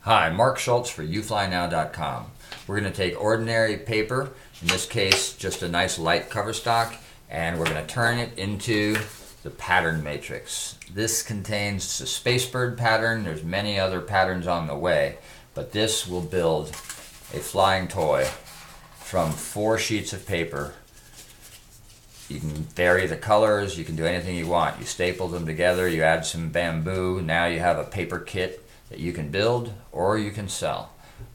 Hi, Mark Schultz for YouFlyNow.com. We're going to take ordinary paper, in this case just a nice light cover stock, and we're going to turn it into the pattern matrix. This contains the spacebird pattern. There's many other patterns on the way, but this will build a flying toy from 4 sheets of paper. You can vary the colors, you can do anything you want. You staple them together, you add some bamboo, now you have a paper kit that you can build or you can sell.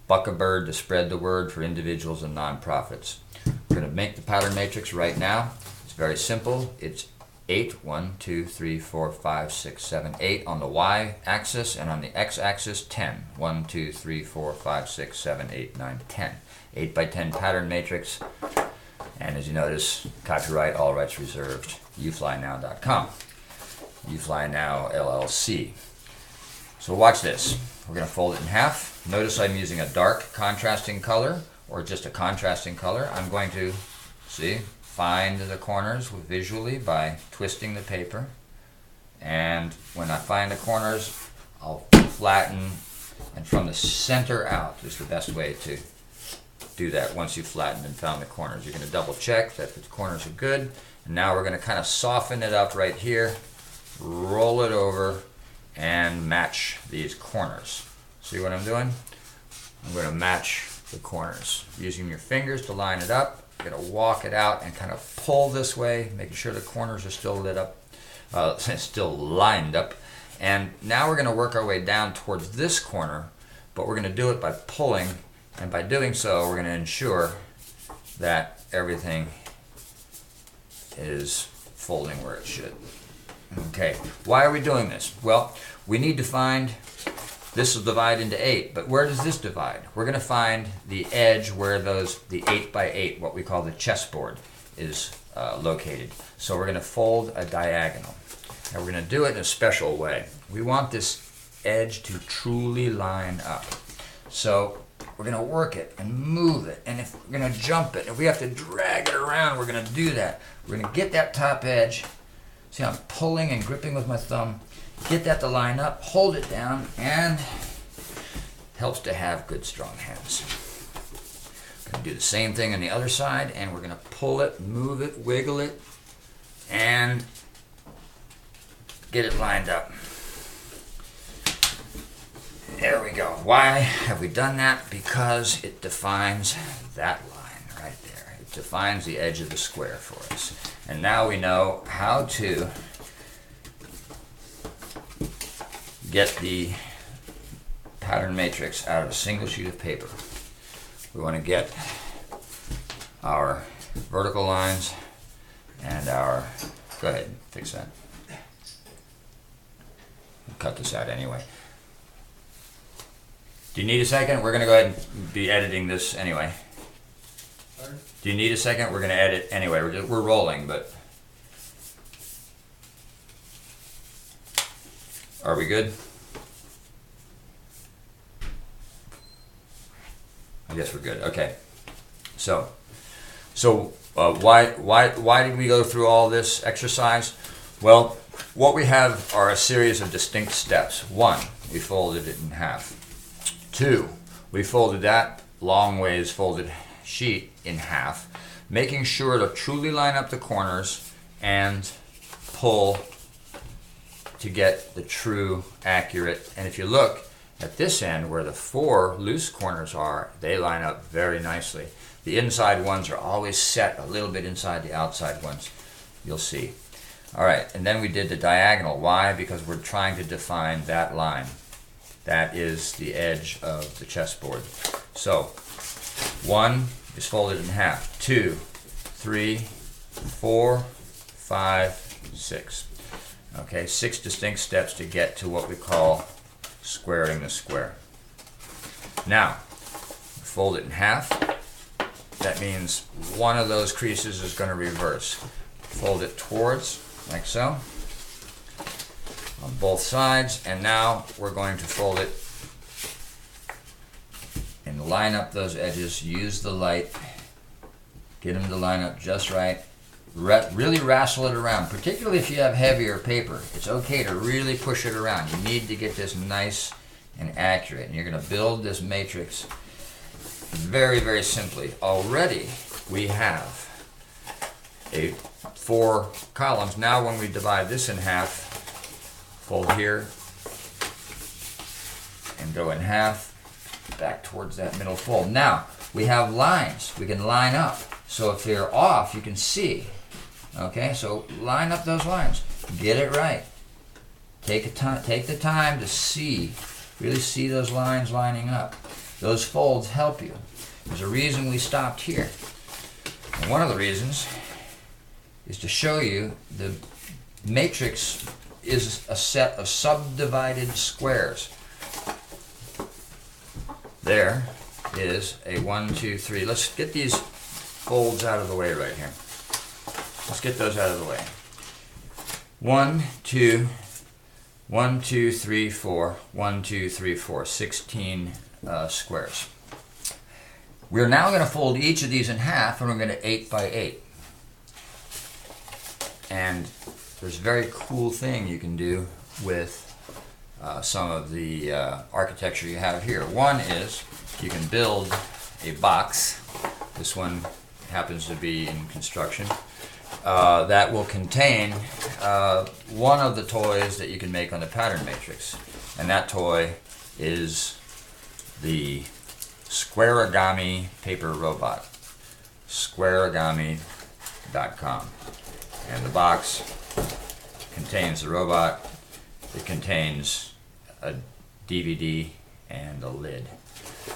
Buck a bird to spread the word for individuals and nonprofits. We're going to make the pattern matrix right now. It's very simple. It's 8, 1, 2, 3, 4, 5, 6, 7, 8 on the y-axis, and on the x-axis 10. 1, 2, 3, 4, 5, 6, 7, 8, 9, 10. 8 by 10 pattern matrix. And as you notice, copyright, all rights reserved. YouFlyNow.com. YouFlyNow LLC. So watch this. We're going to fold it in half. Notice I'm using a dark contrasting color or just a contrasting color. I'm going to, find the corners visually by twisting the paper. And when I find the corners, I'll flatten, and from the center out is the best way to do that. Once you've flattened and found the corners, you're going to double check that the corners are good. And now we're going to kind of soften it up right here, roll it over, and match these corners. See what I'm doing? I'm going to match the corners using your fingers to line it up. You're going to walk it out and kind of pull this way, making sure the corners are still lit up, still lined up. And now we're going to work our way down towards this corner, but we're going to do it by pulling, and by doing so we're going to ensure that everything is folding where it should. Okay, why are we doing this? Well, we need to find, this will divide into 8, but where does this divide? We're going to find the edge where the 8 by 8, what we call the chessboard, is located. So we're going to fold a diagonal. And we're going to do it in a special way. We want this edge to truly line up. So we're going to work it and move it, and if we're going to jump it, if we have to drag it around, we're going to do that. We're going to get that top edge. See, I'm pulling and gripping with my thumb. Get that to line up, hold it down, and helps to have good, strong hands. Going to do the same thing on the other side, and we're going to pull it, move it, wiggle it, and get it lined up. There we go. Why have we done that? Because it defines that line right there. It defines the edge of the square for us. And now we know how to get the pattern matrix out of a single sheet of paper. We want to get our vertical lines and our, go ahead, fix that. We'll cut this out anyway. Do you need a second? We're going to go ahead and be editing this anyway. Do you need a second? We're going to edit anyway. We're rolling, but are we good? I guess we're good. Okay. So why did we go through all this exercise? Well, what we have are a series of distinct steps. 1, we folded it in half. 2, we folded that long ways folded sheet in half, making sure to truly line up the corners and pull to get the true accurate. And if you look at this end where the 4 loose corners are, they line up very nicely. The inside ones are always set a little bit inside the outside ones, you'll see. All right, and then we did the diagonal. Why? Because we're trying to define that line. That is the edge of the chessboard. So 1 is folded in half. 2, 3, 4, 5, 6. Okay, 6 distinct steps to get to what we call squaring the square. Now, fold it in half. That means one of those creases is going to reverse. Fold it towards, like so, on both sides, and now we're going to fold it and line up those edges. Use the light, get them to line up just right. Really wrestle it around, particularly if you have heavier paper. It's okay to really push it around. You need to get this nice, and accurate. And you're going to build this matrix very, very simply. Already we have 4 columns. Now when we divide this in half, fold here and go in half, back towards that middle fold. Now we have lines we can line up. So if they're off, you can see. Okay, so line up those lines. Get it right. Take the time to see, really see those lines lining up. Those folds help you. There's a reason we stopped here. And one of the reasons is to show you the matrix is a set of subdivided squares. There is a 1, 2, 3. Let's get these folds out of the way right here. Let's get those out of the way. 1, 2, 1, 2, 3, 4, 1, 2, 3, 4, 16 squares. We're now going to fold each of these in half, and we're going to 8 by 8. And there's a very cool thing you can do with some of the architecture you have here. One is you can build a box. This one happens to be in construction. That will contain one of the toys that you can make on the pattern matrix. And that toy is the Squareorigami paper robot. Squareorigami.com. And the box contains the robot. It contains a DVD and a lid.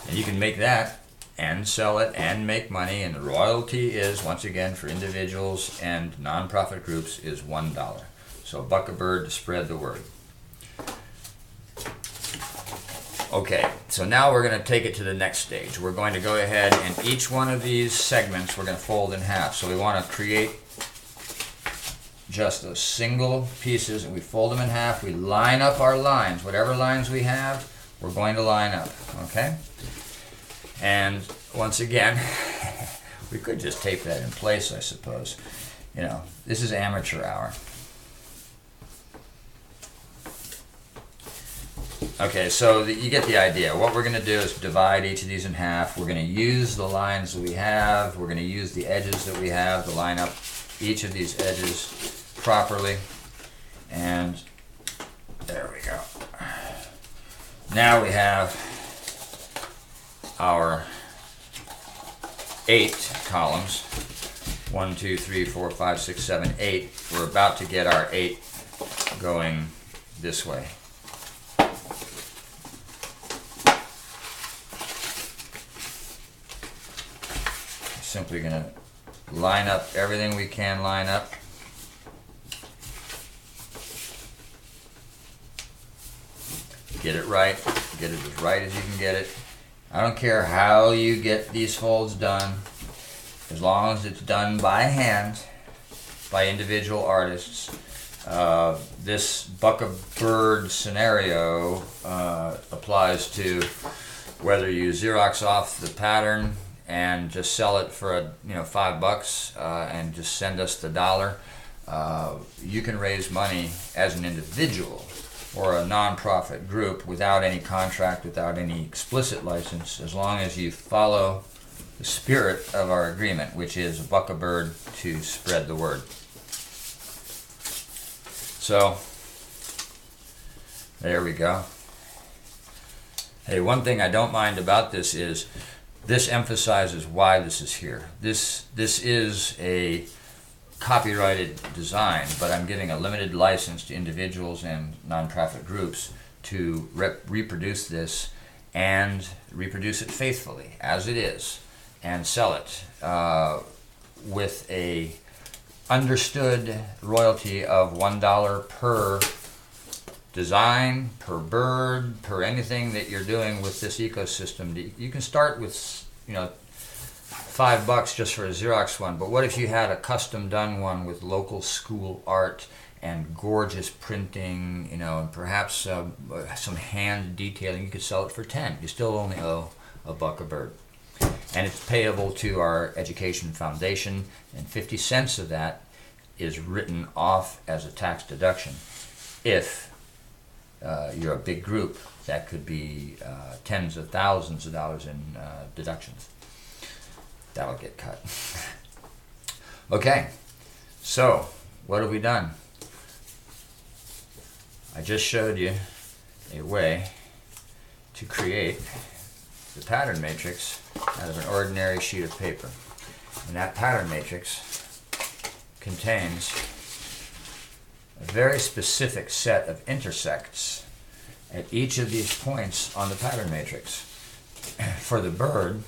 And you can make that and sell it and make money, and the royalty is, once again, for individuals and nonprofit groups, is $1. So buck a bird to spread the word. Okay, so now we're going to take it to the next stage. We're going to go ahead and each one of these segments we're going to fold in half. So we want to create just those single pieces, and we fold them in half. We line up our lines. Whatever lines we have, we're going to line up, okay? And once again, we could just tape that in place, I suppose. You know, this is amateur hour. Okay, so you get the idea. What we're going to do is divide each of these in half. We're going to use the lines that we have. We're going to use the edges that we have to line up each of these edges properly. And there we go. Now we have our 8 columns. 1, 2, 3, 4, 5, 6, 7, 8. We're about to get our 8 going this way. Simply going to line up everything we can line up. Get it right. Get it as right as you can get it. I don't care how you get these folds done, as long as it's done by hand, by individual artists. This buck a bird scenario applies to whether you Xerox off the pattern and just sell it for $5 and just send us the dollar. You can raise money as an individual or a nonprofit group without any contract, without any explicit license, as long as you follow the spirit of our agreement, which is buck a bird to spread the word. So there we go. Hey, one thing I don't mind about this is this emphasizes why this is here. This is a copyrighted design, but I'm giving a limited license to individuals and nonprofit groups to reproduce this and reproduce it faithfully as it is and sell it with a understood royalty of $1 per design, per bird, per anything that you're doing with this ecosystem. You can start with $5 just for a Xerox one, but what if you had a custom done one with local school art and gorgeous printing, and perhaps some hand detailing? You could sell it for $10. You still only owe $1 a bird. And it's payable to our education foundation, and 50 cents of that is written off as a tax deduction if you're a big group, that could be tens of thousands of dollars in deductions. That'll get cut. Okay, so what have we done? I just showed you a way to create the pattern matrix out of an ordinary sheet of paper. And that pattern matrix contains a very specific set of intersects at each of these points on the pattern matrix. For the bird,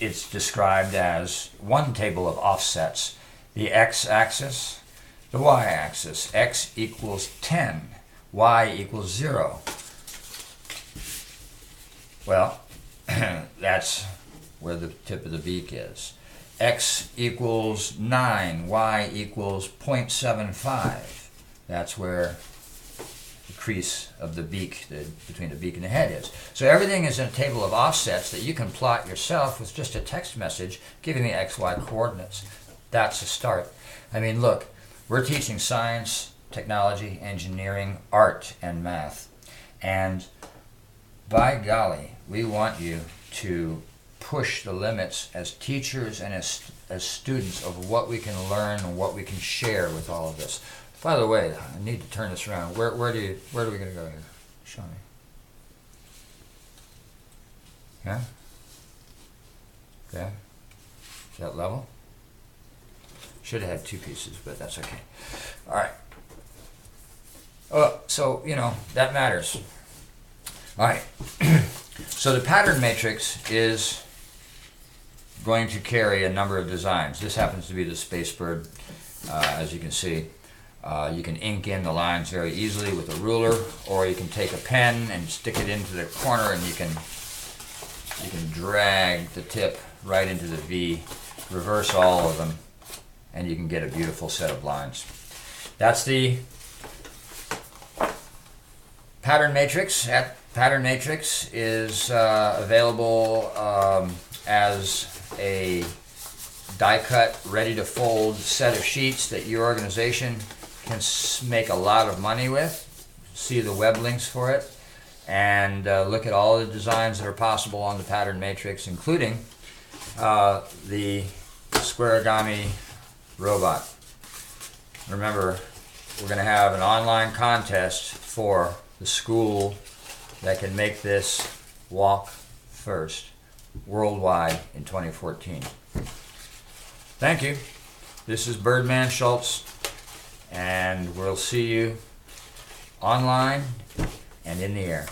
it's described as one table of offsets: the x-axis, the y-axis. X equals 10, y equals 0. Well, that's where the tip of the beak is. X equals 9, y equals 0.75. That's where the crease of the beak, between the beak and the head is. So everything is in a table of offsets that you can plot yourself with just a text message giving the XY coordinates. That's a start. I mean, look, we're teaching science, technology, engineering, art, and math. And by golly, we want you to push the limits as teachers and as students of what we can learn and what we can share with all of this. By the way, I need to turn this around. Where are we going to go here? Show me. Yeah? Okay. Is that level? Should have had two pieces, but that's okay. All right. Oh, so, you know, that matters. All right. So the pattern matrix is going to carry a number of designs. This happens to be the space bird, as you can see. You can ink in the lines very easily with a ruler, or you can take a pen and stick it into the corner, and you can drag the tip right into the V, reverse all of them, and you can get a beautiful set of lines. That's the pattern matrix. That pattern matrix is available as a die-cut, ready-to-fold set of sheets that your organization can make a lot of money with. See the web links for it, and look at all the designs that are possible on the pattern matrix, including the squarigami robot. Remember, we're going to have an online contest for the school that can make this walk first worldwide in 2014. Thank you. This is Birdman Schultz, and we'll see you online and in the air.